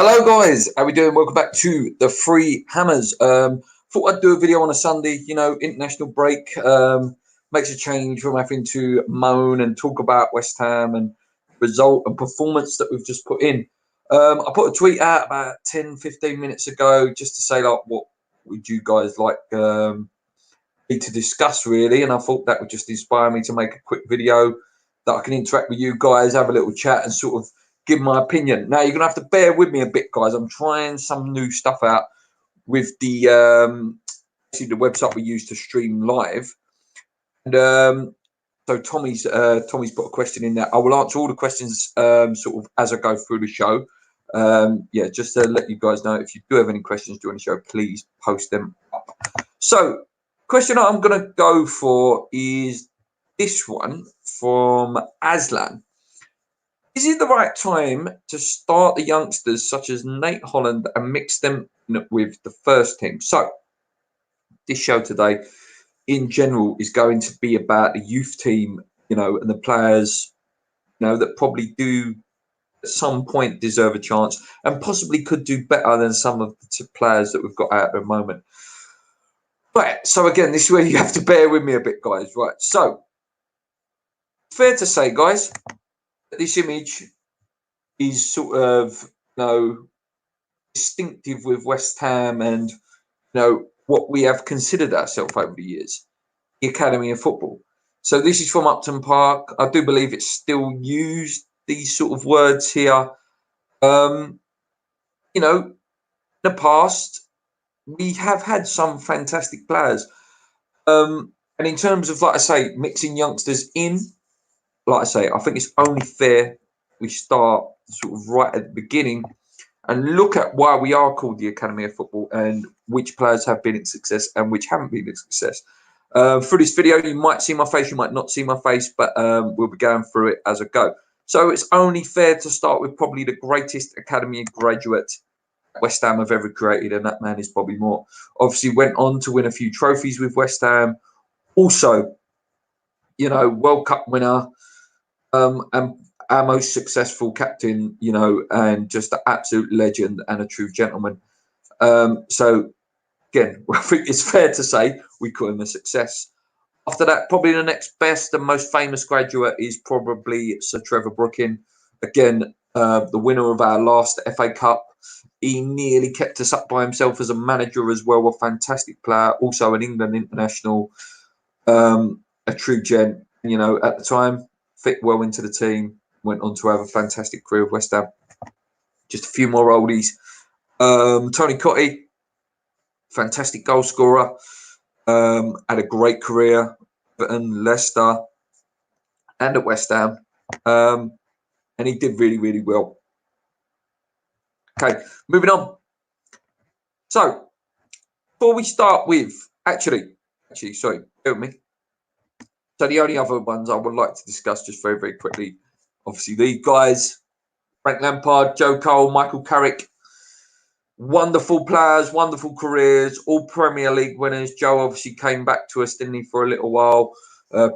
Hello guys, how we doing? Welcome back to the Free Hammers. Thought I'd do a video on a Sunday, international break. Makes a change from having to moan and talk about West Ham and result and performance that we've just put in. I put a tweet out about 10-15 minutes ago just to say, like, what would you guys like me to discuss, really? And I thought that would just inspire me to make a quick video that I can interact with you guys, have a little chat and sort of give my opinion. Now, you're going to have to bear with me a bit, guys. I'm trying some new stuff out with the website we use to stream live. And so Tommy's put a question in there. I will answer all the questions sort of as I go through the show. Yeah, just to let you guys know, if you do have any questions during the show, please post them up. So, question I'm going to go for is this one from Aslan. Is it the right time to start the youngsters such as Nate Holland and mix them with the first team? So, this show today, in general, is going to be about the youth team, and the players, that probably do at some point deserve a chance and possibly could do better than some of the players that we've got out at the moment. Right. So again, this is where you have to bear with me a bit, guys. Right. So, fair to say, guys, that this image is sort of, distinctive with West Ham and, what we have considered ourselves over the years, the Academy of Football. So this is from Upton Park. I do believe it's still used, these sort of words here. In the past, we have had some fantastic players. And in terms of, like I say, mixing youngsters in, like I say, I think it's only fair we start sort of right at the beginning and look at why we are called the Academy of Football and which players have been a success and which haven't been a success. Through this video, you might see my face, you might not see my face, but we'll be going through it as I go. So it's only fair to start with probably the greatest Academy graduate West Ham have ever created, and that man is Bobby Moore. Obviously went on to win a few trophies with West Ham. Also, World Cup winner, and our most successful captain, and just an absolute legend and a true gentleman. So, again, I think it's fair to say we call him a success. After that, probably the next best and most famous graduate is probably Sir Trevor Brooking. Again, the winner of our last FA Cup. He nearly kept us up by himself as a manager as well. A fantastic player, also an England international, a true gent. At the time, fit well into the team. Went on to have a fantastic career with West Ham. Just a few more oldies. Tony Cottee, fantastic goal scorer. Had a great career at Leicester and at West Ham. And he did really, really well. Okay, moving on. So, before we start with, actually, sorry, bear with me. So the only other ones I would like to discuss just very, very quickly, obviously these guys, Frank Lampard, Joe Cole, Michael Carrick, wonderful players, wonderful careers, all Premier League winners. Joe obviously came back to us, didn't he, for a little while,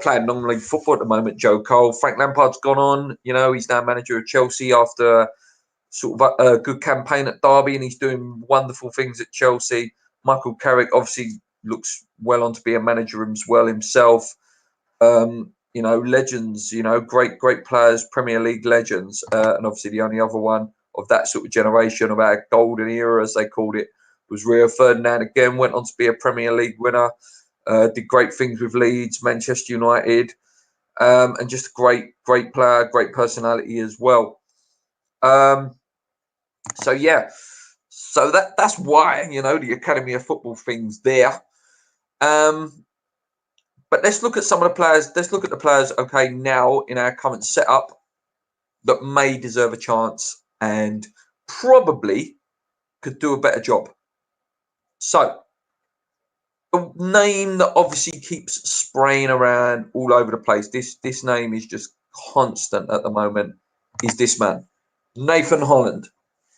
playing non-league football at the moment, Joe Cole. Frank Lampard's gone on, he's now manager of Chelsea after sort of a good campaign at Derby, and he's doing wonderful things at Chelsea. Michael Carrick obviously looks well on to be a manager as well himself. Legends, great players, Premier League legends, and obviously the only other one of that sort of generation, of our golden era, as they called it, was Rio Ferdinand. Again, went on to be a Premier League winner, did great things with Leeds, Manchester United, and just a great player, great personality as well. So that's why the Academy of Football thing's there. But let's look at some of the players. Let's look at the players, okay, now in our current setup that may deserve a chance and probably could do a better job. So, the name that obviously keeps spraying around all over the place, this name is just constant at the moment, is this man, Nathan Holland.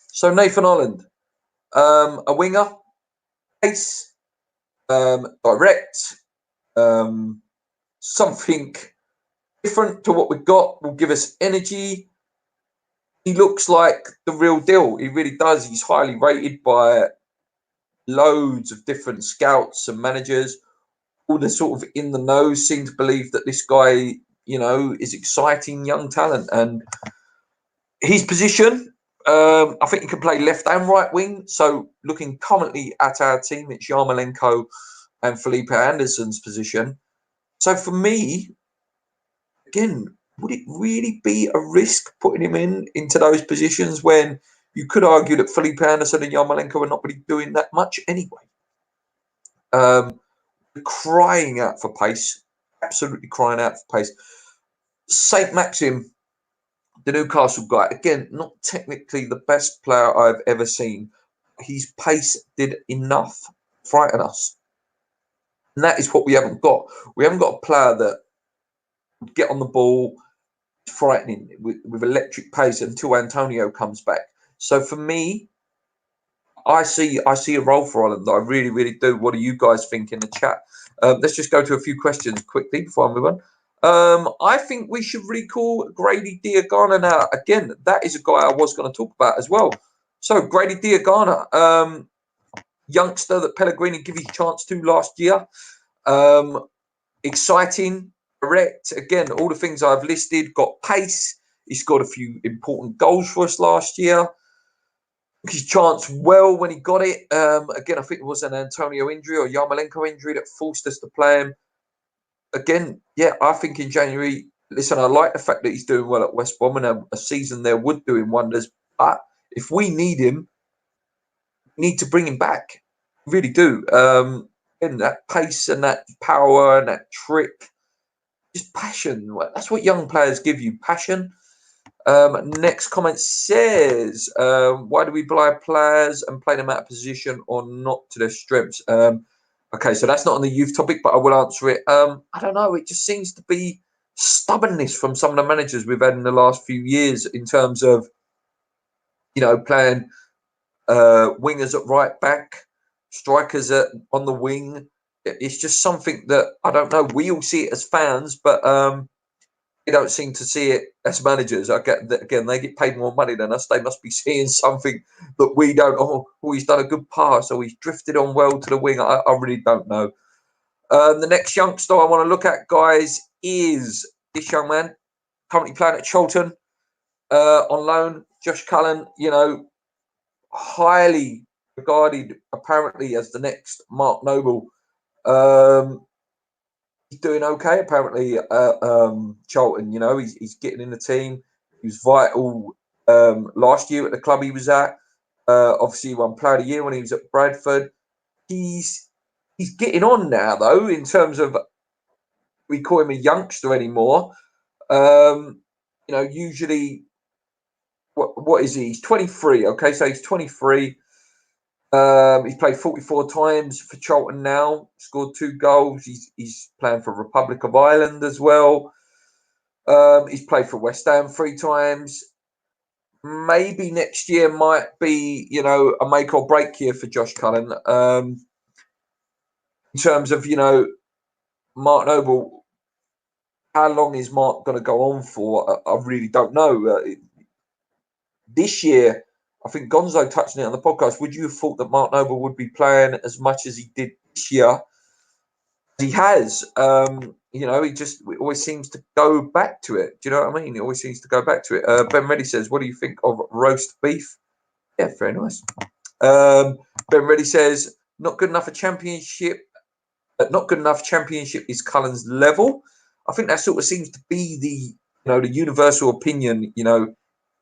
So, Nathan Holland, a winger, pace, direct, something different to what we've got, will give us energy, he looks like the real deal. He really does. He's highly rated by loads of different scouts and managers. All the sort of in the know seem to believe that this guy, is exciting young talent. And his position, I think he can play left and right wing. So looking currently at our team, it's Yarmolenko and Felipe Anderson's position. So for me, again, would it really be a risk putting him into those positions when you could argue that Felipe Anderson and Yarmolenko are not really doing that much anyway? Crying out for pace, absolutely crying out for pace. Saint Maxim, the Newcastle guy, again, not technically the best player I've ever seen. His pace did enough to frighten us. And that is what we haven't got. We haven't got a player that would get on the ball, frightening with electric pace until Antonio comes back. So for me, I see a role for Ireland. I really, really do. What do you guys think in the chat? Let's just go to a few questions quickly before I move on. I think we should recall Grady Diangana now. Again, that is a guy I was going to talk about as well. So Grady Diangana, youngster that Pellegrini gave his chance to last year. Exciting, correct. Again, all the things I've listed. Got pace. He scored a few important goals for us last year. His chance well when he got it. Again, I think it was an Antonio injury or Yarmolenko injury that forced us to play him. Again, yeah, I think in January, listen, I like the fact that he's doing well at West Brom, and a season there would do him wonders. But if we need him, we need to bring him back. We really do. And that pace and that power and that trick, just passion. That's what young players give you, passion. Next comment says, why do we buy players and play them out of position or not to their strengths? Okay, so that's not on the youth topic, but I will answer it. I don't know. It just seems to be stubbornness from some of the managers we've had in the last few years in terms of, playing wingers at right back, strikers on the wing. It's just something that, I don't know. We all see it as fans, but they don't seem to see it as managers. Again, they get paid more money than us. They must be seeing something that we don't. Oh, he's done a good pass, or he's drifted on well to the wing. I really don't know. The next youngster I want to look at, guys, is this young man currently playing at Charlton on loan. Josh Cullen, highly regarded apparently as the next Mark Noble. He's doing okay apparently Charlton. He's getting in the team. He was vital last year at the club he was at. Obviously he won Player of the Year when he was at Bradford. He's getting on now though, in terms of, we call him a youngster anymore. Usually what is he? He's 23. Okay, so he's 23. He's played 44 times for Charlton now, scored 2 goals. He's playing for Republic of Ireland as well. He's played for West Ham 3 times. Maybe next year might be, a make or break year for Josh Cullen. In terms of, Mark Noble, how long is Mark going to go on for? I really don't know. This year, I think Gonzo touched on it on the podcast. Would you have thought that Mark Noble would be playing as much as he did this year? He has. He always seems to go back to it. Do you know what I mean? He always seems to go back to it. Ben Reddy says, what do you think of roast beef? Yeah, very nice. Ben Reddy says, not good enough for championship. Not good enough championship is Cullen's level. I think that sort of seems to be the universal opinion.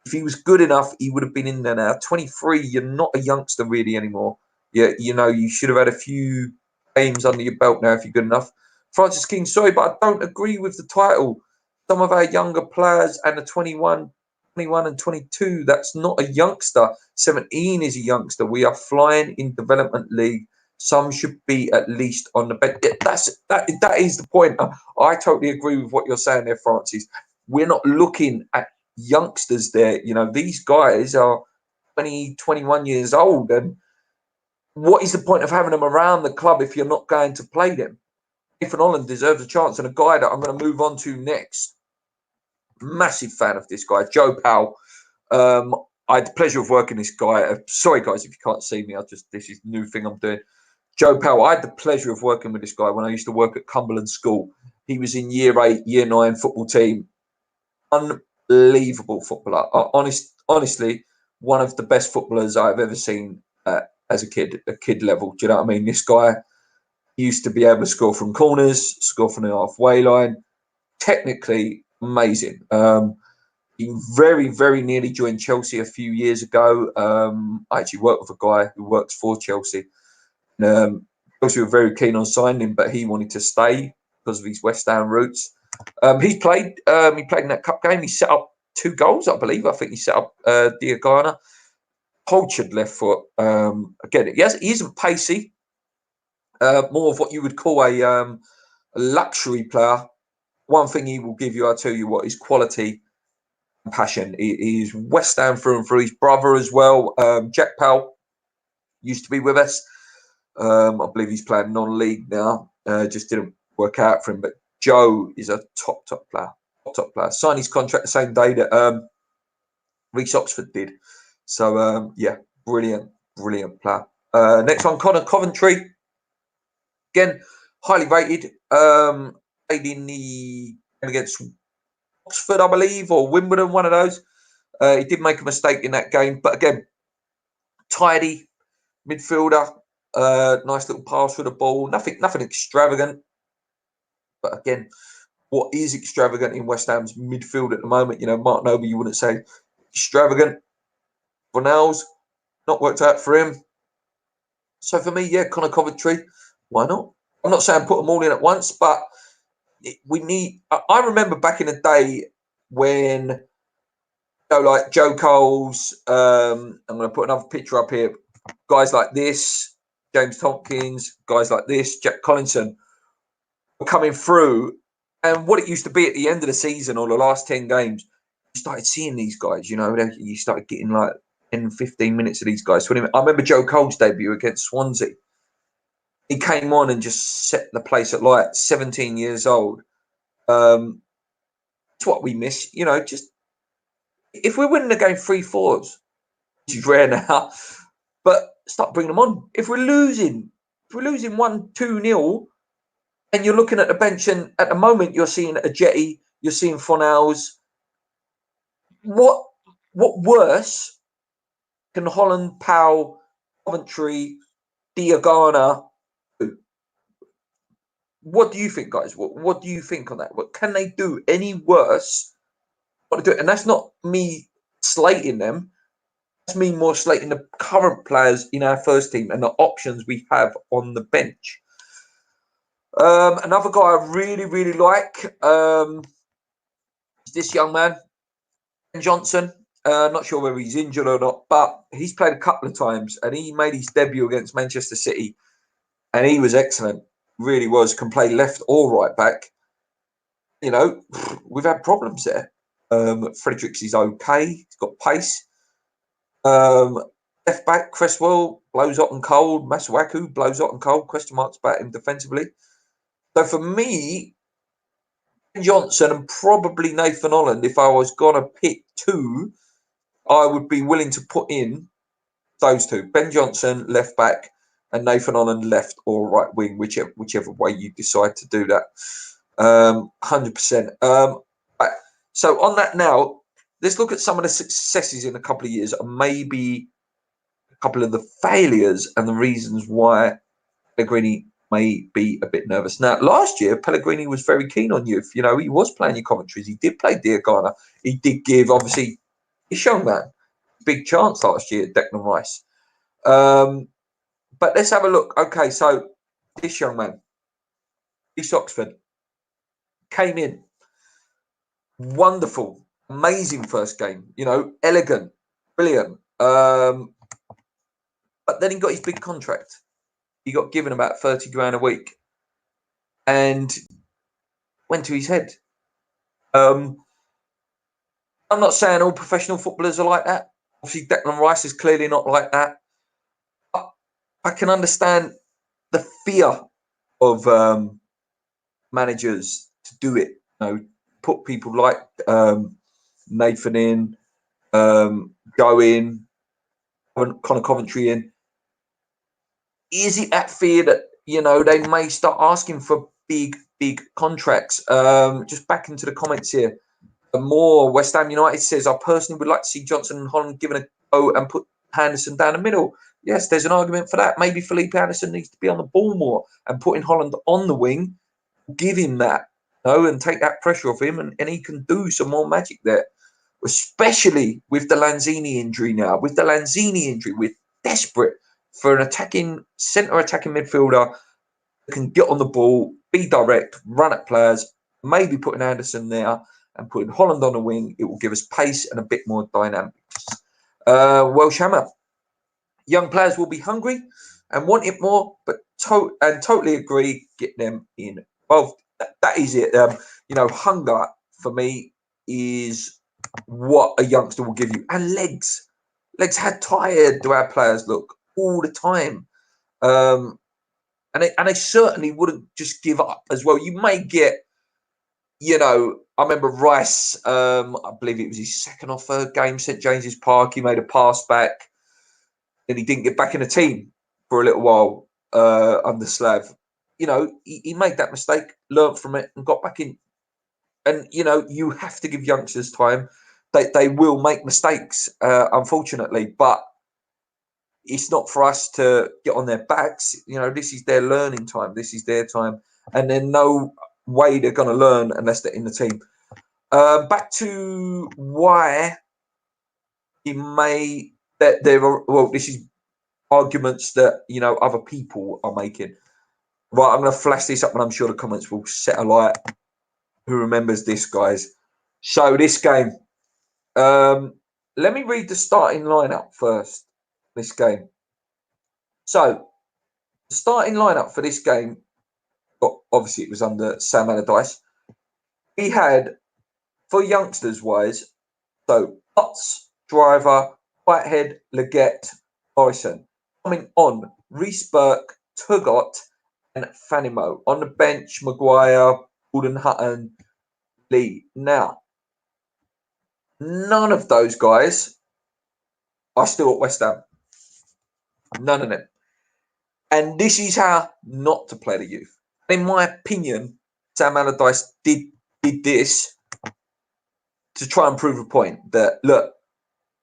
If he was good enough, he would have been in there now. 23, you're not a youngster really anymore. Yeah, you should have had a few games under your belt now if you're good enough. Francis King, sorry, but I don't agree with the title. Some of our younger players and the 21 and 22, that's not a youngster. 17 is a youngster. We are flying in development league. Some should be at least on the bench. That is the point. I totally agree with what you're saying there, Francis. We're not looking at youngsters there. These guys are 20, 21 years old, and what is the point of having them around the club if you're not going to play them? Nathan Holland deserves a chance, and a guy that I'm going to move on to next. Massive fan of this guy, Joe Powell. I had the pleasure of working this guy. Sorry, guys, if you can't see me, this is a new thing I'm doing. Joe Powell. I had the pleasure of working with this guy when I used to work at Cumberland School. He was in Year 8, Year 9 football team. Unbelievable footballer. Honestly, one of the best footballers I've ever seen as a kid level. Do you know what I mean? This guy used to be able to score from corners, score from the halfway line. Technically amazing. He very, very nearly joined Chelsea a few years ago. I actually worked with a guy who works for Chelsea. Chelsea were very keen on signing him, but he wanted to stay because of his West Ham roots. He played in that cup game. He set up 2 goals, I believe. I think he set up Diagana. Cultured left foot. Again, he isn't pacey. More of what you would call a luxury player. One thing he will give you, I'll tell you what, is quality and passion. He's West Ham through and through. His brother as well, Jack Powell, used to be with us. I believe he's playing non-league now. Just didn't work out for him. But Joe is a top player. Top player. Signed his contract the same day that Reece Oxford did. So, yeah, brilliant player. Next one, Connor Coventry. Again, highly rated. Played in the against Oxford, I believe, or Wimbledon, one of those. He did make a mistake in that game. But again, tidy midfielder. Nice little pass for the ball. Nothing extravagant. But again, what is extravagant in West Ham's midfield at the moment? You know, Mark Noble, you wouldn't say extravagant. Fornals, not worked out for him. So for me, yeah, Connor Coventry, why not? I'm not saying put them all in at once, but we need. I remember back in the day when, you know, like Joe Coles. I'm going to put another picture up here. Guys like this, James Tompkins, guys like this, Jack Collinson, were coming through. And what it used to be at the end of the season or the last 10 games, you started seeing these guys, you know, you started getting like 10, 15 minutes of these guys. I remember Joe Cole's debut against Swansea. He came on and just set the place at light, 17 years old. That's what we miss, you know, just if we're winning the game 3-4s, which is rare now, but start bringing them on. If we're losing 1-2-0, and you're looking at the bench, and at the moment you're seeing a Jetty, you're seeing Fornals. What worse can Holland, Powell, Coventry, Diagana do? What do you think, guys? What do you think on that? What can they do any worse? What to do? And that's not me slating them. That's me more slating the current players in our first team and the options we have on the bench. Another guy I really, really like is this young man, Ben Johnson. Not sure whether he's injured or not, but he's played a couple of times and he made his debut against Manchester City and he was excellent. Really was. Can play left or right back. You know, we've had problems there. Fredericks is okay. He's got pace. Left back, Cresswell blows hot and cold. Masuaku blows hot and cold. Question marks about him defensively. So for me, Ben Johnson and probably Nathan Holland, if I was going to pick 2, I would be willing to put in those 2. Ben Johnson, left back, and Nathan Holland, left or right wing, whichever way you decide to do that. 100%. So on that now, let's look at some of the successes in a couple of years and maybe a couple of the failures and the reasons why Pellegrini may be a bit nervous. Now, last year, Pellegrini was very keen on youth. You know, he was playing your commentaries. He did play Diagana. He did give, obviously, his young man big chance last year, Declan Rice. But let's have a look. Okay, so this young man, Reece Oxford, came in. Wonderful, amazing first game. You know, elegant, brilliant. But then he got his big contract. He got given about 30 grand a week and went to his head. I'm not saying all professional footballers are like that. Obviously, Declan Rice is clearly not like that. But I can understand the fear of managers to do it. You know, put people like Nathan in, go in, Connor Coventry in. Is it that fear that, you know, they may start asking for big contracts? Just back into the comments here. More West Ham United says, I personally would like to see Johnson and Holland given a go and put Henderson down the middle. Yes, there's an argument for that. Maybe Felipe Anderson needs to be on the ball more, and putting Holland on the wing, give him that, you know, and take that pressure off him, and he can do some more magic there. Especially with the Lanzini injury now. With the Lanzini injury, we're desperate for an centre attacking midfielder that can get on the ball, be direct, run at players, maybe putting Anderson there and putting Holland on the wing. It will give us pace and a bit more dynamics. Welsh Hammer. Young players will be hungry and want it more, but totally agree, get them in. Well, that is it. You know, hunger for me is what a youngster will give you. And legs. How tired do our players look all the time? And they certainly wouldn't just give up as well. You may get, you know, I remember Rice, I believe it was his second or third game, St James's Park. He made a pass back. Then he didn't get back in the team for a little while under Slav. You know, he made that mistake, learned from it, and got back in. And, you know, you have to give youngsters time. They will make mistakes, unfortunately, but it's not for us to get on their backs. You know, this is their learning time. This is their time. And there's no way they're going to learn unless they're in the team. Back to why he may... that there are, well, this is arguments that, you know, other people are making. Right, I'm going to flash this up and I'm sure the comments will set alight. Who remembers this, guys? So this game, let me read the starting lineup first. This game. So the starting lineup for this game, obviously it was under Sam Allardyce. He had, for youngsters wise, so Potts, Driver, Whitehead, Leggett, Morrison. Coming on, Reece Burke, Tugot, and Fanimo. On the bench, Maguire, Gordon Hutton, Lee. Now, none of those guys are still at West Ham. None of them. And this is how not to play the youth. In my opinion, Sam Allardyce did this to try and prove a point that, look,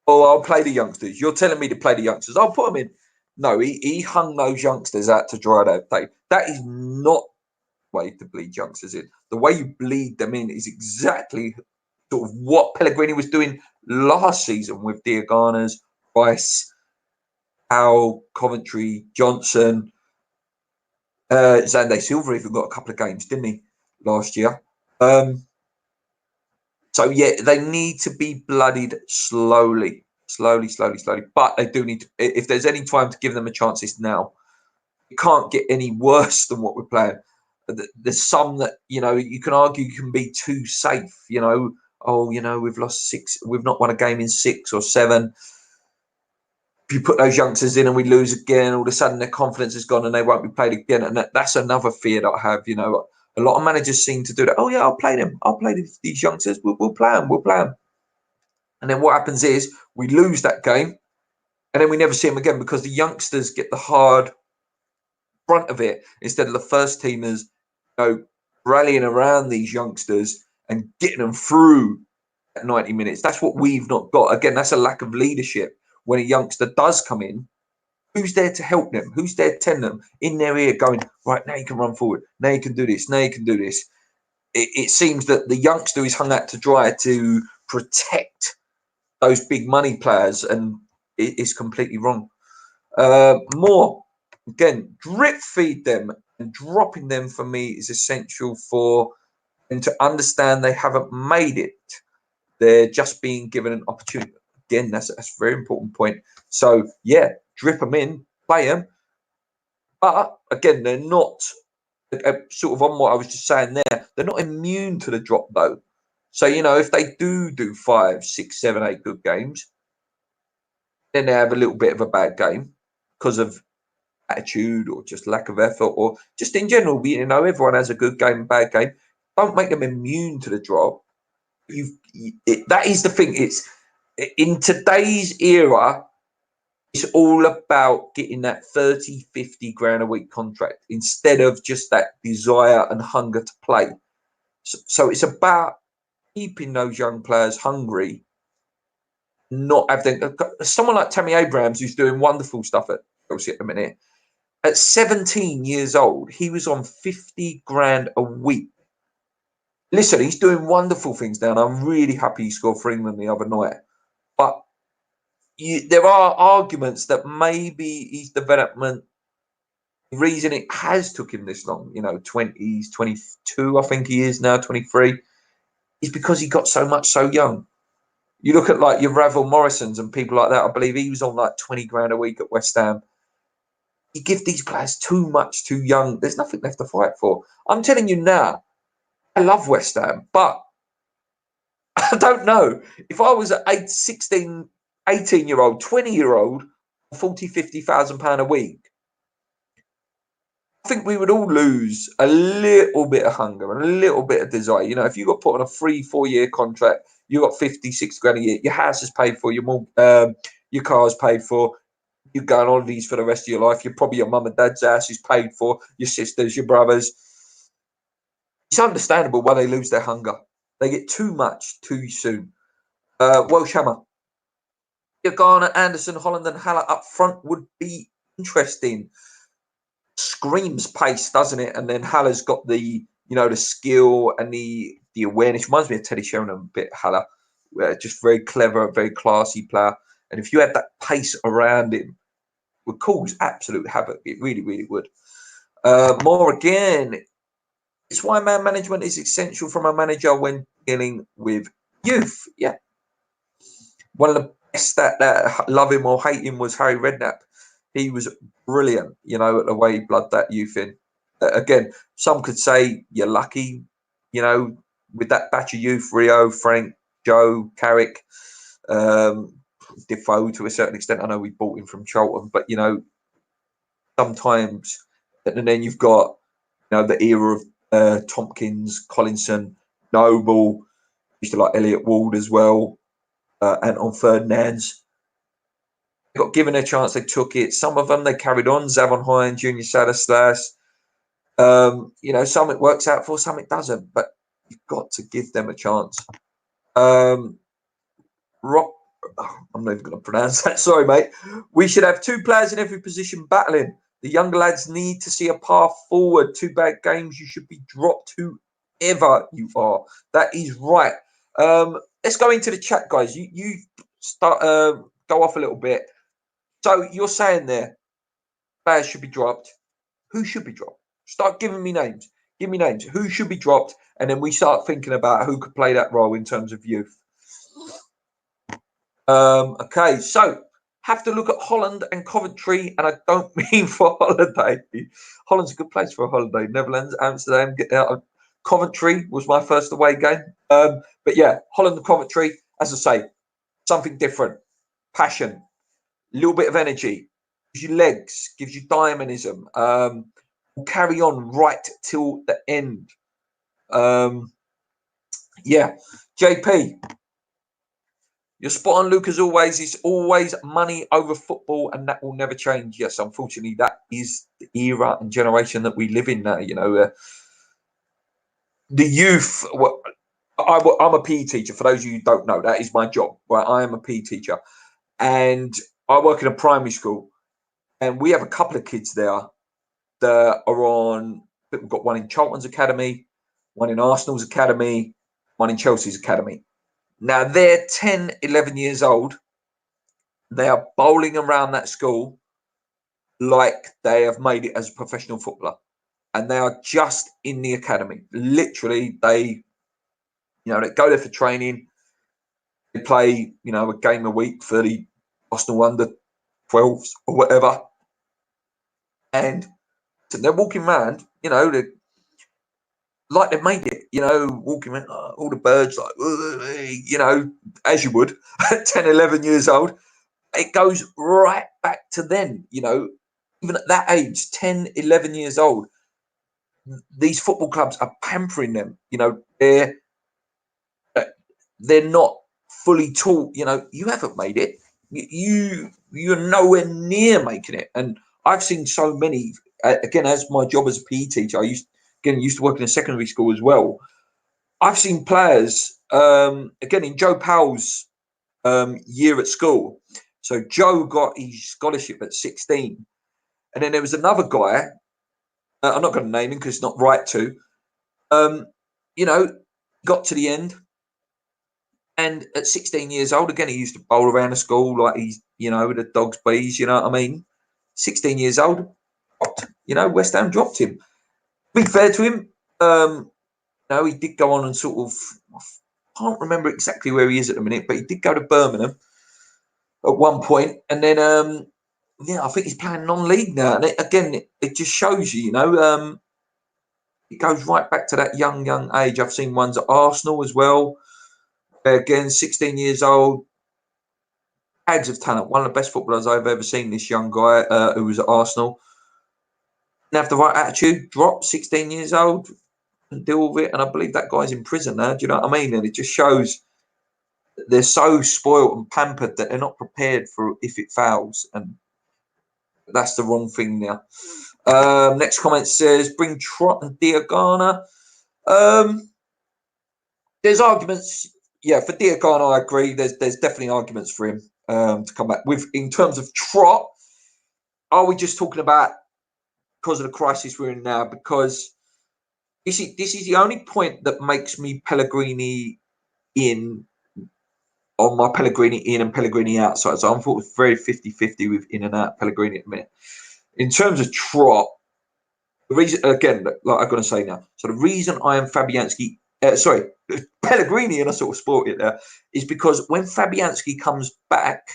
I'll play the youngsters. You're telling me to play the youngsters. I'll put them in. No, he hung those youngsters out to dry that day. That is not the way to bleed youngsters in. The way you bleed them in is exactly sort of what Pellegrini was doing last season with Diagonas, Rice, Al, Coventry, Johnson. Zande Silva even got a couple of games, didn't he, last year? So, yeah, they need to be bloodied slowly. But they do need to, if there's any time to give them a chance, it's now. It can't get any worse than what we're playing. There's some that, you know, you can argue can be too safe, you know. Oh, you know, we've lost 6, we've not won a game in 6 or 7. If you put those youngsters in and we lose again, all of a sudden their confidence is gone and they won't be played again. And that's another fear that I have, you know. A lot of managers seem to do that. Oh, yeah, I'll play them. I'll play these youngsters. We'll play them. We'll play them. And then what happens is we lose that game and then we never see them again because the youngsters get the hard front of it instead of the first teamers, you know, rallying around these youngsters and getting them through at 90 minutes. That's what we've not got. Again, that's a lack of leadership. When a youngster does come in, who's there to help them? Who's there to tell them in their ear going, right, now you can run forward. Now you can do this. Now you can do this. It seems that the youngster is hung out to dry to protect those big money players, and it is completely wrong. More, again, drip feed them, and dropping them for me is essential for them to understand they haven't made it. They're just being given an opportunity. Again, that's a very important point. So, yeah, drip them in, play them. But, again, they're not, sort of on what I was just saying there, they're not immune to the drop, though. So, you know, if they do 5, 6, 7, 8 good games, then they have a little bit of a bad game because of attitude or just lack of effort or just in general, you know, everyone has a good game and bad game. Don't make them immune to the drop. That is the thing. in today's era, it's all about getting that 30, 50 grand a week contract instead of just that desire and hunger to play. So it's about keeping those young players hungry, not having someone like Tammy Abrahams, who's doing wonderful stuff at Chelsea at the minute. At 17 years old, he was on 50 grand a week. Listen, he's doing wonderful things now, and I'm really happy he scored for England the other night. But there are arguments that maybe his development, the reason it has took him this long, 20s, 22, I think he is now, 23, is because he got so much so young. You look at like your Ravel Morrisons and people like that. I believe he was on like 20 grand a week at West Ham. You give these players too much too young. There's nothing left to fight for. I'm telling you now, I love West Ham, but I don't know. If I was a 16, 18-year-old, 20-year-old, 40, 50,000 pound a week, I think we would all lose a little bit of hunger and a little bit of desire. If you got put on a 3-4 year contract, you got 50, 60 grand a year, your house is paid for, your car is paid for, you go on holidays for the rest of your life, your mum and dad's house is paid for, your sisters, your brothers. It's understandable why they lose their hunger. They get too much too soon. Welsh Hammer. Garner, Anderson, Holland and Haller up front would be interesting. Screams pace, doesn't it? And then Haller's got the skill and the awareness. Reminds me of Teddy Sheringham a bit. Haller, just very clever, very classy player. And if you had that pace around him, it would cause absolute havoc. It really, really would. More again, it's why man management is essential from a manager when dealing with youth. Yeah, one of the best that love him or hate him was Harry Redknapp. He was brilliant, at the way he blooded that youth in. Again, some could say you're lucky, with that batch of youth, Rio, Frank, Joe, Carrick, Defoe to a certain extent. I know we bought him from Charlton, but, sometimes, and then you've got, the era of Tompkins, Collinson, Noble, used to like Elliot Ward as well, Anton Ferdinands. Got given a chance, they took it. Some of them they carried on. Zavon Hine, Junior Sadislas. Some it works out for, some it doesn't. But you've got to give them a chance. I'm not even going to pronounce that. Sorry, mate. We should have 2 players in every position battling. The younger lads need to see a path forward. 2 bad games, you should be dropped whoever you are. That is right. Let's go into the chat, guys. You start go off a little bit. So you're saying there, players should be dropped. Who should be dropped? Start giving me names. Give me names. Who should be dropped? And then we start thinking about who could play that role in terms of youth. Okay, so have to look at Holland and Coventry, and I don't mean for holiday. Holland's a good place for a holiday. Netherlands, Amsterdam, get out. Coventry was my first away game. But yeah, Holland and Coventry, as I say, something different. Passion. A little bit of energy, gives you legs, gives you dynamism, will carry on right till the end. Yeah, JP, you're spot on, Luke, as always. It's always money over football, and that will never change. Yes, unfortunately, that is the era and generation that we live in now. The youth. Well, I'm a PE teacher. For those of you who don't know, that is my job. Right, I am a PE teacher, and I work in a primary school, and we have a couple of kids there that are on. We've got one in Charlton's academy, one in Arsenal's academy, one in Chelsea's academy. Now they're 10, 11 years old. They are bowling around that school like they have made it as a professional footballer, and they are just in the academy. Literally, they go there for training. They play, a game a week for the Arsenal under 12s or whatever, and they're walking around, they're like they've made it, walking around, all the birds like, as you would at 10, 11 years old. It goes right back to then, even at that age, 10, 11 years old, these football clubs are pampering them, they're not fully taught, you know, you haven't made it. You're nowhere near making it. And I've seen so many, again, as my job as a PE teacher, I used to work in a secondary school as well. I've seen players, again, in Joe Powell's year at school. So Joe got his scholarship at 16. And then there was another guy, I'm not going to name him because it's not right to, you know, got to the end. And at 16 years old, again, he used to bowl around the school like he's, you know, the dog's bees, you know what I mean? 16 years old, you know, West Ham dropped him. To be fair to him, you know, he did go on and sort of, I can't remember exactly where he is at the minute, but he did go to Birmingham at one point. And then, yeah, I think he's playing non-league now. And it just shows you, you know, it goes right back to that young age. I've seen ones at Arsenal as well. Again, 16 years old, bags of talent. One of the best footballers I've ever seen, this young guy who was at Arsenal. Didn't have the right attitude, dropped, 16 years old, and deal with it. And I believe that guy's in prison now. Do you know what I mean? And it just shows they're so spoiled and pampered that they're not prepared for if it fails. And that's the wrong thing now. Next comment says, bring Trott and Diagana. There's arguments. Yeah, for Diagana, I agree. There's definitely arguments for him to come back with. In terms of Trott, are we just talking about because of the crisis we're in now? Because this is the only point that makes me Pellegrini in on my Pellegrini in and Pellegrini outside. So I'm thought very 50-50 with in and out Pellegrini at the minute. In terms of Trott, the reason, again, like I'm going to say now, so the reason I am Fabianski, Pellegrini, and I sort of sport it there, is because when Fabianski comes back,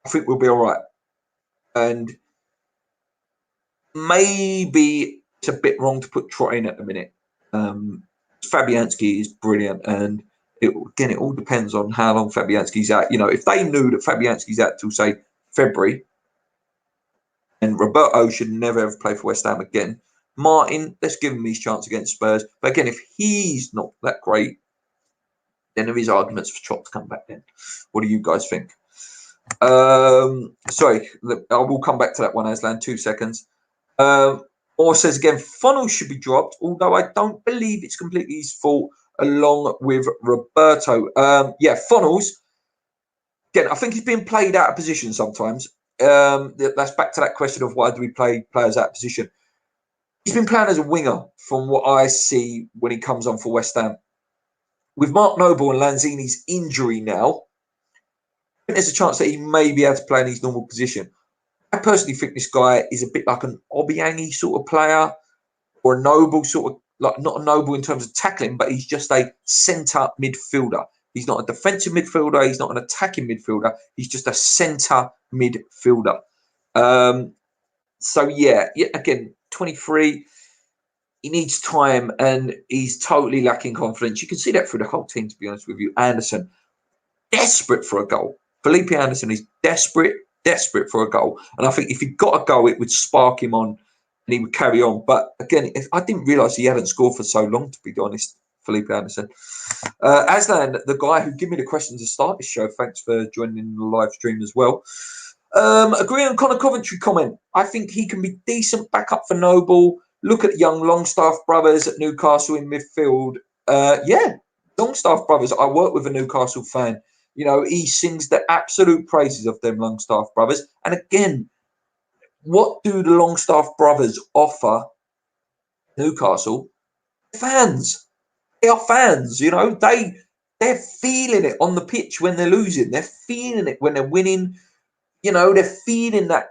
I think we'll be all right. And maybe it's a bit wrong to put Trott in at the minute. Fabianski is brilliant, and it all depends on how long Fabianski's out. You know, if they knew that Fabianski's out till say February, and Roberto should never ever play for West Ham again. Martin, let's give him his chance against Spurs. But again, if he's not that great, then there is arguments for Trott to come back then. What do you guys think? Sorry, I will come back to that one, Aslan. 2 seconds. Or says again, Funnels should be dropped, although I don't believe it's completely his fault, along with Roberto. Yeah, Funnels, again, I think he's being played out of position sometimes. That's back to that question of why do we play players out of position. He's been playing as a winger from what I see when he comes on for West Ham. With Mark Noble and Lanzini's injury now, I think there's a chance that he may be able to play in his normal position. I personally think this guy is a bit like an Obiangi sort of player, or a Noble sort of, like not a Noble in terms of tackling, but he's just a centre midfielder. He's not a defensive midfielder. He's not an attacking midfielder. He's just a centre midfielder. So yeah, again, 23. He needs time, and he's totally lacking confidence. You can see that through the whole team, to be honest with you. Anderson, desperate for a goal. Felipe Anderson is desperate for a goal. And I think if he got a goal, it would spark him on and he would carry on. But again, I didn't realise he hadn't scored for so long, to be honest, Felipe Anderson. Aslan, the guy who gave me the questions to start this show, thanks for joining the live stream as well. Agreeing on Connor Coventry comment. I think he can be decent backup for Noble. Look at young Longstaff brothers at Newcastle in midfield. Yeah, Longstaff brothers. I work with a Newcastle fan. You know, he sings the absolute praises of them Longstaff brothers. And again, what do the Longstaff brothers offer Newcastle? Fans. They are fans, you know. They're feeling it on the pitch when they're losing. They're feeling it when they're winning. You know, they're feeling that.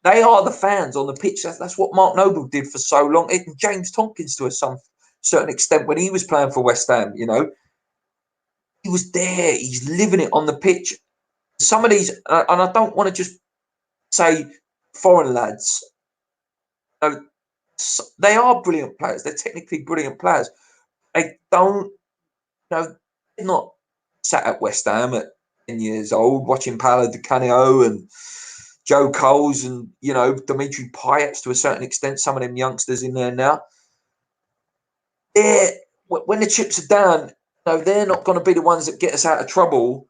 They are the fans on the pitch. That's what Mark Noble did for so long. James Tompkins to some certain extent when he was playing for West Ham, you know. He was there. He's living it on the pitch. Some of these, and I don't want to just say foreign lads. You know, they are brilliant players. They're technically brilliant players. They don't, you know, they're not sat at West Ham at 10 years old watching Paolo Di Canio and Joe Coles and, you know, Dimitri Payet to a certain extent, some of them youngsters in there now. When the chips are down, No, they're not going to be the ones that get us out of trouble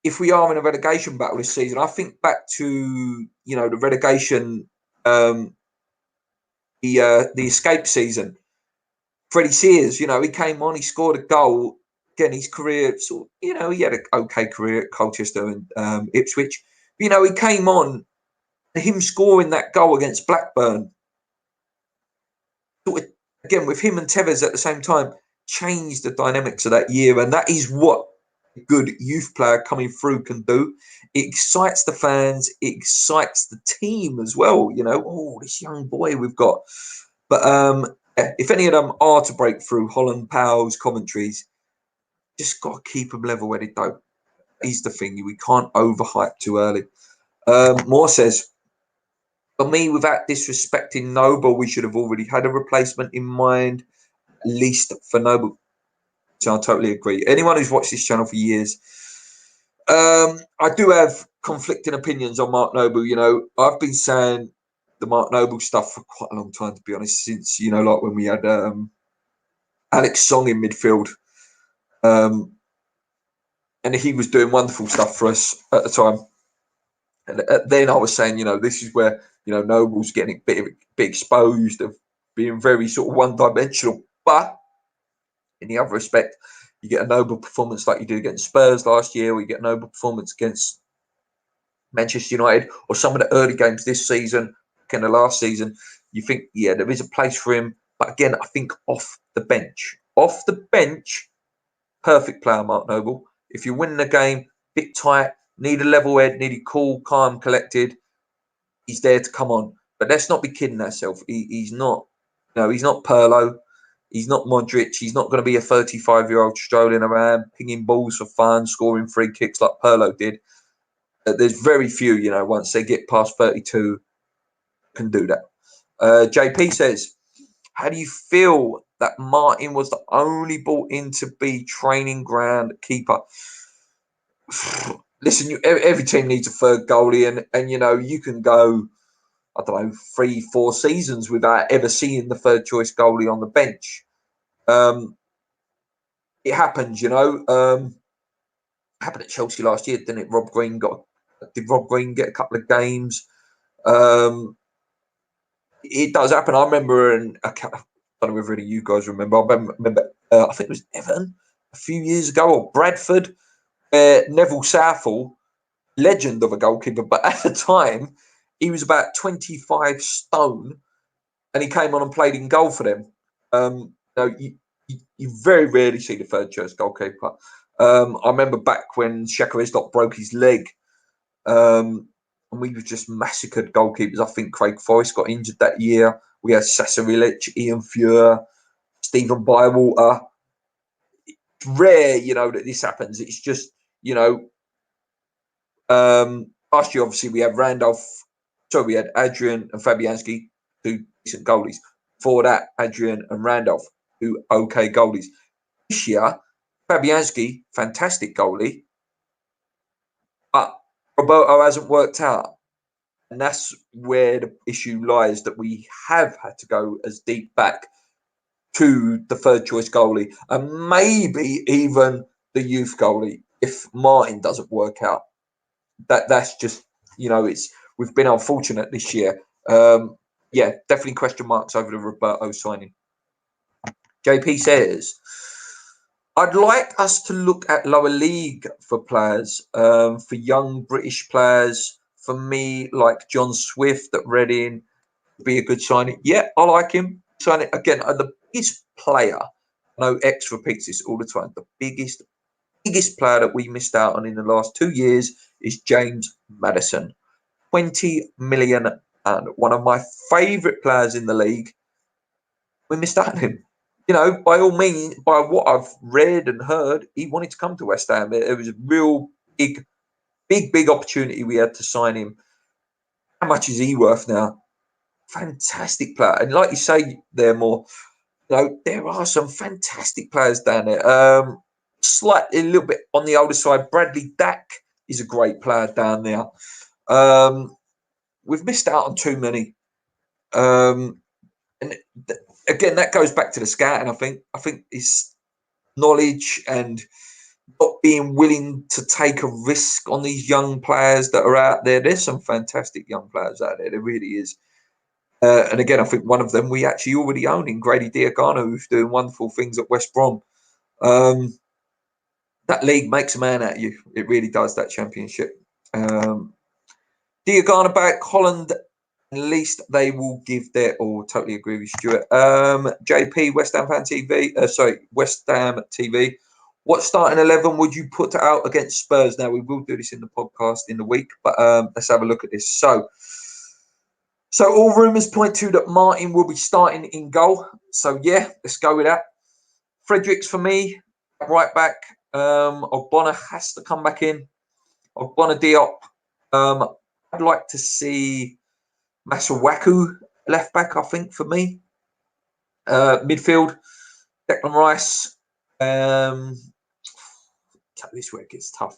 if we are in a relegation battle this season. I think back to the relegation, the escape season. Freddie Sears, he came on, he scored a goal. Again, his career he had an okay career at Colchester and Ipswich. He came on, him scoring that goal against Blackburn. Again, with him and Tevez at the same time, changed the dynamics of that year, and that is what a good youth player coming through can do. It excites the fans, it excites the team as well. This young boy we've got. But if any of them are to break through, Holland, Powell's, commentaries, just got to keep them level-headed though. Is the thing. We can't overhype too early. Moore says, for me, without disrespecting Noble, we should have already had a replacement in mind, at least for Noble. So I totally agree. Anyone who's watched this channel for years, I do have conflicting opinions on Mark Noble. I've been saying the Mark Noble stuff for quite a long time, to be honest, since, like when we had Alex Song in midfield. And he was doing wonderful stuff for us at the time. And then I was saying, this is where, Noble's getting a bit exposed of being very sort of one-dimensional. But in the other respect, you get a Noble performance like you did against Spurs last year, or you get a Noble performance against Manchester United, or some of the early games this season, in the last season, you think, yeah, there is a place for him. But again, I think off the bench. Off the bench, perfect player, Mark Noble. If you're winning a game, bit tight, need a level head, need it cool, calm, collected, he's there to come on. But let's not be kidding ourselves. He's not, he's not Pirlo. He's not Modric. He's not going to be a 35-year-old strolling around, pinging balls for fun, scoring free kicks like Pirlo did. There's very few, once they get past 32, can do that. JP says, how do you feel that Martin was the only brought in to be training ground keeper? Listen, every team needs a third goalie, and you can go, I don't know, 3-4 seasons without ever seeing the third choice goalie on the bench. It happens, happened at Chelsea last year, didn't it? Did Rob Green get a couple of games? It does happen. I remember, I don't know whether any of you guys remember. I remember I think it was Everton a few years ago, or Bradford. Neville Southall, legend of a goalkeeper, but at the time he was about 25 stone, and he came on and played in goal for them. You very rarely see the third choice goalkeeper. I remember back when Shaka Hislop broke his leg, and we were just massacred goalkeepers. I think Craig Forrest got injured that year. We had Sasa Ilic, Ian Fuhr, Stephen Bywater. It's rare, that this happens. It's just, last year, obviously, we had we had Adrian and Fabianski, two decent goalies. Before that, Adrian and Randolph, two okay goalies. This year, Fabianski, fantastic goalie, but Roberto hasn't worked out. And that's where the issue lies, that we have had to go as deep back to the third choice goalie, and maybe even the youth goalie if Martin doesn't work out. That's just, we've been unfortunate this year. Definitely question marks over the Roberto signing. JP says, I'd like us to look at lower league for players, for young British players. For me, like John Swift at Reading, be a good signing. Yeah, I like him. Signing again. The biggest player, I know X repeats this all the time, the biggest player that we missed out on in the last 2 years is James Maddison. 20 million, and one of my favourite players in the league. We missed out on him. By all means, by what I've read and heard, he wanted to come to West Ham. It was a real big opportunity we had to sign him. How much is he worth now? Fantastic player. And like you say there, More, there are some fantastic players down there. Slightly a little bit on the older side. Bradley Dack is a great player down there. We've missed out on too many. And again, that goes back to the scouting. I think it's knowledge and not being willing to take a risk on these young players that are out there. There's some fantastic young players out there. There really is. And again, I think one of them we actually already own in Grady Diogano, who's doing wonderful things at West Brom. That league makes a man out of you. It really does, that championship. Diogano back, Holland, at least they will give their all. Totally agree with Stuart. JP, West Ham Fan TV. West Ham TV. What starting 11 would you put out against Spurs? Now, we will do this in the podcast in the week, but let's have a look at this. So all rumours point to that Martin will be starting in goal. So, yeah, let's go with that. Fredericks for me, right back. Ogbonna has to come back in. Ogbonna Diop. I'd like to see Masuaku left back, I think, for me. Midfield, Declan Rice. This where it gets tough.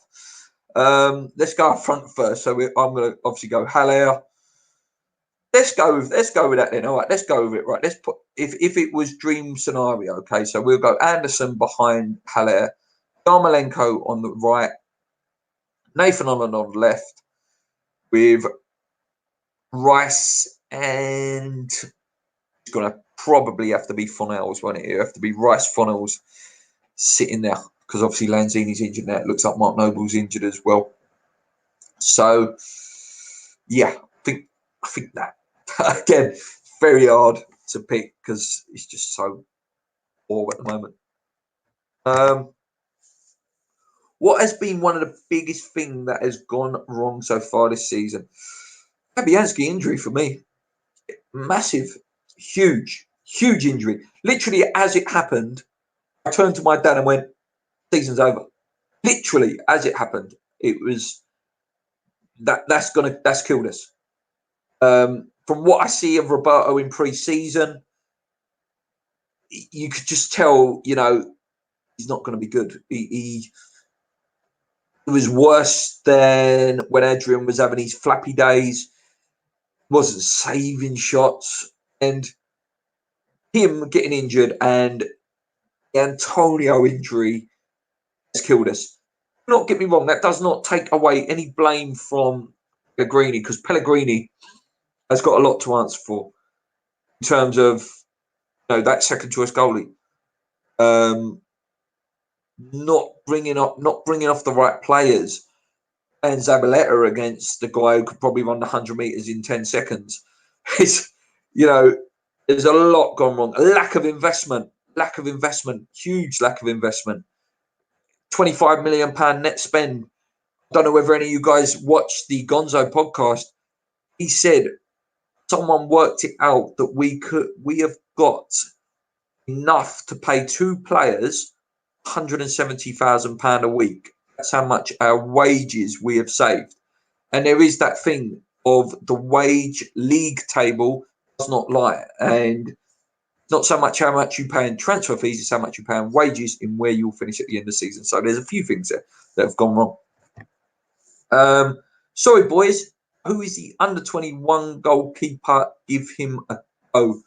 Let's go up front first. So I'm going to obviously go Haller. Let's go with that then. All right, let's go with it. Right, let's put if it was dream scenario. Okay, so we'll go Anderson behind Haller, Yarmolenko on the right, Nathan on the left, with Rice, and it's going to probably have to be Fornals, won't it? It'll have to be Rice, Fornals sitting there because obviously Lanzini's injured now. It looks like Mark Noble's injured as well. So, yeah, I think that again, very hard to pick because it's just so poor at the moment. What has been one of the biggest things that has gone wrong so far this season? Fabianski injury for me. Massive, huge injury. Literally, as it happened, I turned to my dad and went, season's over. Literally, as it happened, it was that's killed us. From what I see of Roberto in pre-season, you could just tell, he's not going to be good. He was worse than when Adrian was having his flappy days. Wasn't saving shots, and him getting injured and the Antonio injury has killed us. Do not get me wrong, that does not take away any blame from Pellegrini, because Pellegrini has got a lot to answer for in terms of that second choice goalie. Not bringing off the right players, and Zabaleta against the guy who could probably run the 100 meters in 10 seconds. It's, there's a lot gone wrong. A lack of investment, huge lack of investment. £25 million net spend. I don't know whether any of you guys watched the Gonzo podcast. He said someone worked it out that we have got enough to pay two players £170,000 a week. That's how much our wages we have saved. And there is that thing of the wage league table does not lie. And not so much how much you pay in transfer fees, it's how much you pay in wages in where you'll finish at the end of the season. So there's a few things there that have gone wrong. Sorry, boys. Who is the under 21 goalkeeper? Give him a go.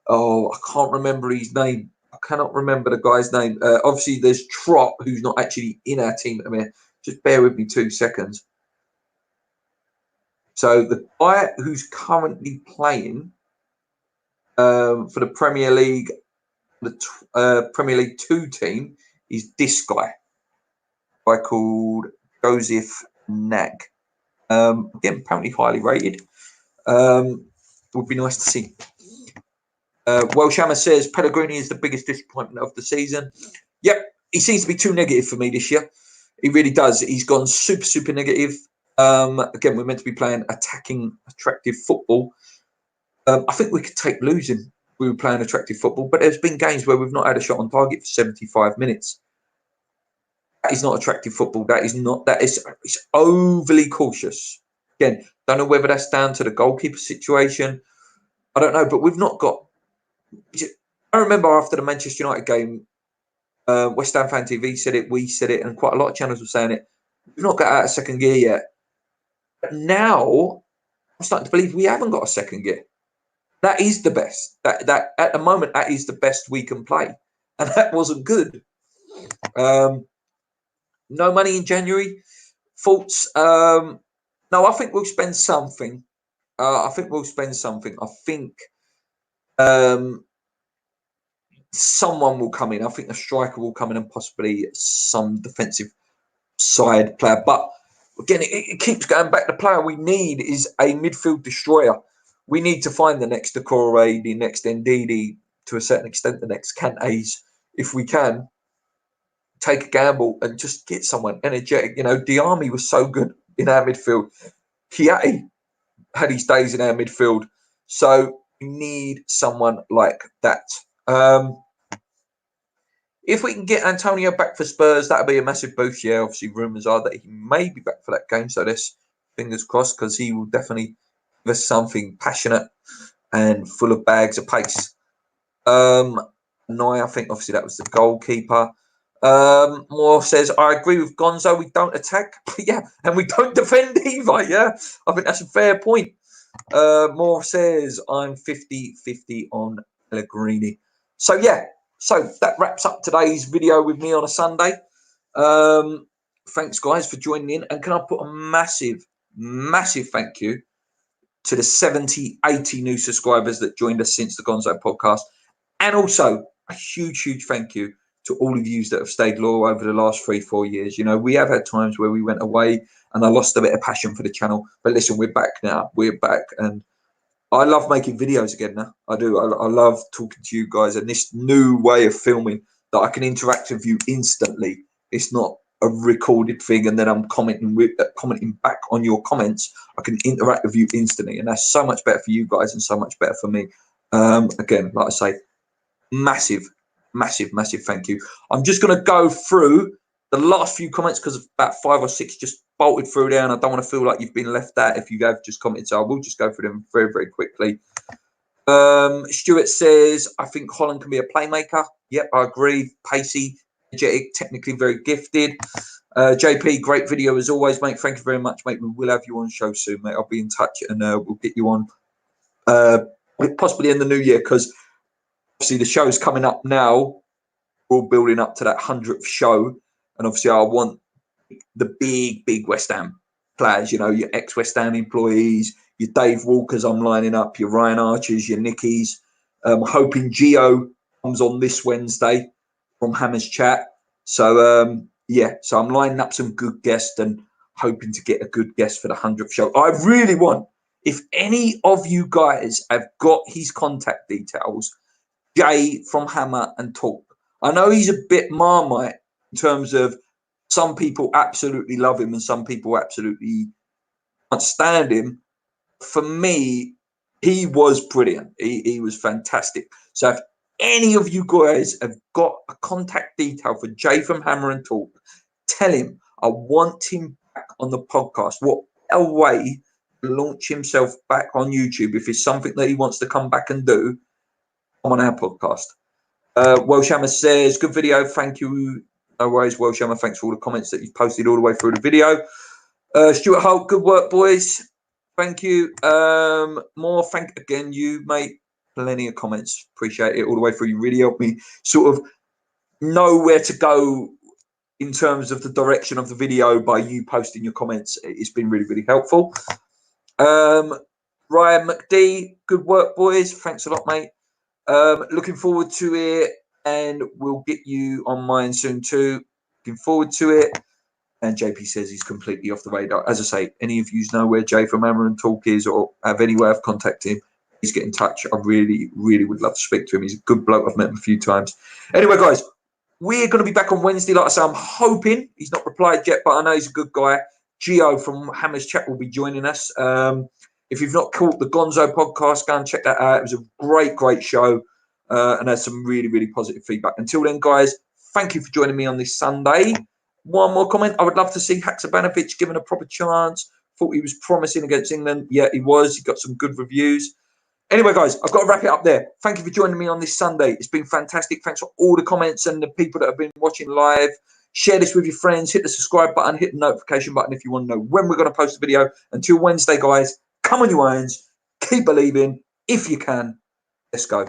Oh, I can't remember his name. I cannot remember the guy's name. Obviously, there's Trott, who's not actually in our team at the minute. Just bear with me 2 seconds. So the guy who's currently playing for the Premier League, the Premier League 2 team, is this guy called Joseph Nag. Again, apparently highly rated. Would be nice to see. Welshhammer says Pellegrini is the biggest disappointment of the season. Yep, he seems to be too negative for me this year. He really does. He's gone super negative. Again, we're meant to be playing attacking, attractive football. I think we could take losing. We were playing attractive football, but there's been games where we've not had a shot on target for 75 minutes. That is not attractive football. That is it's overly cautious. Again, don't know whether that's down to the goalkeeper situation. I don't know, but we've not got. I remember after the Manchester United game, West Ham Fan TV said it, we said it, and quite a lot of channels were saying it. We've not got out of second gear yet. But now, I'm starting to believe we haven't got a second gear. That is the best. That at the moment, that is the best we can play, and that wasn't good. No money in January. Thoughts? No, I think we'll spend something. I think we'll spend something. I think someone will come in. I think a striker will come in and possibly some defensive side player. But again, it keeps going back. The player we need is a midfield destroyer. We need to find the next Decore, the next Ndidi, to a certain extent, the next Kantes, if we can. Take a gamble and just get someone energetic. You know, Diami was so good in our midfield. Kiati had his days in our midfield. So we need someone like that. If we can get Antonio back for Spurs, that'll be a massive boost. Yeah, obviously rumours are that he may be back for that game. So this, fingers crossed, because he will definitely give us something passionate and full of bags of pace. I think obviously that was the goalkeeper. Moore says, I agree with Gonzo. We don't attack, yeah, and we don't defend either. Yeah, I think that's a fair point. Moore says, I'm 50-50 on Pellegrini. So, yeah, so that wraps up today's video with me on a Sunday. Thanks, guys, for joining in. And can I put a massive, massive thank you to the 70, 80 new subscribers that joined us since the Gonzo podcast. And also a huge, huge thank you to all of you that have stayed loyal over the last 3-4 years. You know, we have had times where we went away and I lost a bit of passion for the channel. But listen, we're back now. We're back. And I love making videos again now. I do. I love talking to you guys and this new way of filming that I can interact with you instantly. It's not a recorded thing and then I'm commenting back on your comments. I can interact with you instantly. And that's so much better for you guys and so much better for me. Again, like I say, massive thank you. I'm just going to go through the last few comments because about 5 or 6 just bolted through there and I don't want to feel like you've been left out if you have just commented, so I will just go through them very, very quickly. Stuart says, I think Holland can be a playmaker. Yep, I agree. Pacey, energetic, technically very gifted. JP, great video as always, mate. Thank you very much, mate. We will have you on show soon, mate. I'll be in touch and we'll get you on possibly in the new year because obviously the show's coming up now. We're all building up to that 100th show. And obviously I want the big West Ham players, you know, your ex-West Ham employees, your Dave Walkers I'm lining up, your Ryan Archers, your Nickies. I'm hoping Gio comes on this Wednesday from Hammers Chat. So, yeah, so I'm lining up some good guests and hoping to get a good guest for the 100th show. I really want, if any of you guys have got his contact details, Jay from Hammer and Talk. I know he's a bit Marmite in terms of some people absolutely love him and some people absolutely can't stand him. For me, he was brilliant. He was fantastic. So if any of you guys have got a contact detail for Jay from Hammer and Talk, tell him I want him back on the podcast. What a way to launch himself back on YouTube if it's something that he wants to come back and do on our podcast. Welshhammer says, good video. Thank you. No worries, Welshhammer. Thanks for all the comments that you've posted all the way through the video. Stuart Holt, good work, boys. Thank you. More thank again, you, mate. Plenty of comments. Appreciate it all the way through. You really helped me sort of know where to go in terms of the direction of the video by you posting your comments. It's been really, really helpful. Ryan McD, good work, boys. Thanks a lot, mate. Looking forward to it, and we'll get you on mine soon too. Looking forward to it. And JP says he's completely off the radar. As I say, any of you know where Jay from Hammer and Talk is or have any way of contacting him, please get in touch. I really, really would love to speak to him. He's a good bloke. I've met him a few times. Anyway, guys, we're going to be back on Wednesday. Like I say, I'm hoping he's not replied yet, but I know he's a good guy. Gio from Hammer's Chat will be joining us. If you've not caught the Gonzo podcast, go and check that out. It was a great show and had some really, really positive feedback. Until then, guys, thank you for joining me on this Sunday. One more comment. I would love to see Haksabanovic given a proper chance. Thought he was promising against England. Yeah, he was. He got some good reviews. Anyway, guys, I've got to wrap it up there. Thank you for joining me on this Sunday. It's been fantastic. Thanks for all the comments and the people that have been watching live. Share this with your friends. Hit the subscribe button. Hit the notification button if you want to know when we're going to post a video. Until Wednesday, guys, come on, you irons. Keep believing. If you can, let's go.